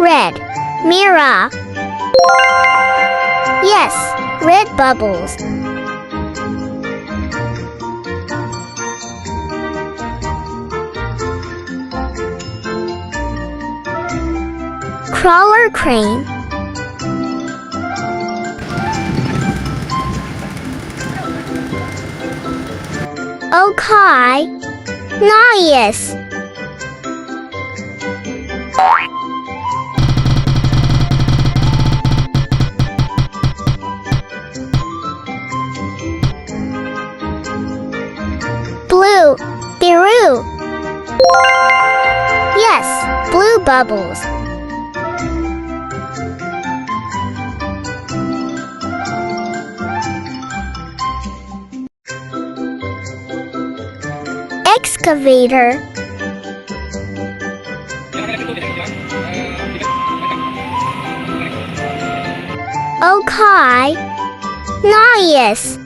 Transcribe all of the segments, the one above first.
Red. Mirror. Yes, red bubbles. Crawler crane. Okay. Nice. Blue. Biru. Yes, blue bubbles. Excavator. Okay. Nice.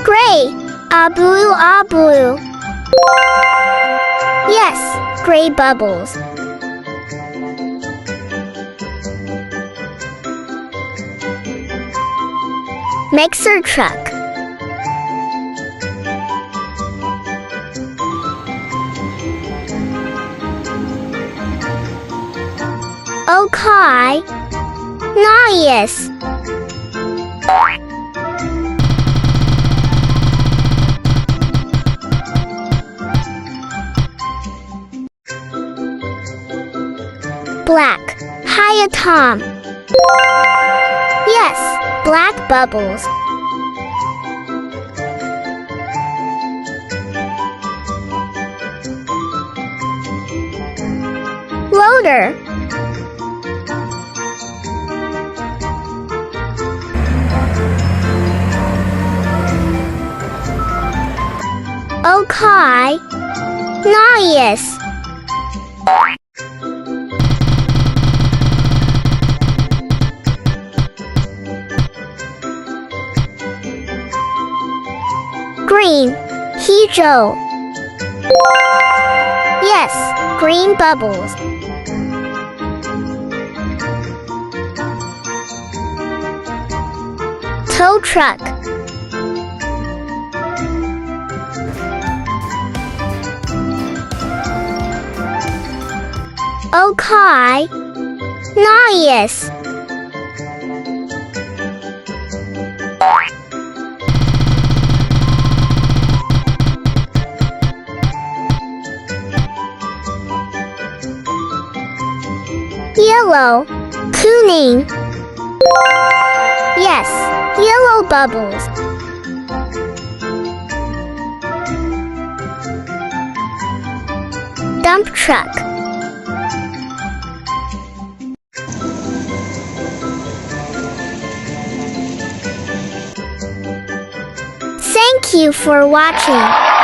Gray. Blue, blue. Yes, gray bubbles. Mixer truck. Okay. Nice. Black. Hiya, Tom. Yes, black bubbles. Loader. Okay. Nice. Green. Hijo. Yes, green bubbles. Tow truck. Okay. Nice. Yellow. Cooning. Yes, yellow bubbles. Dump truck. Thank you for watching.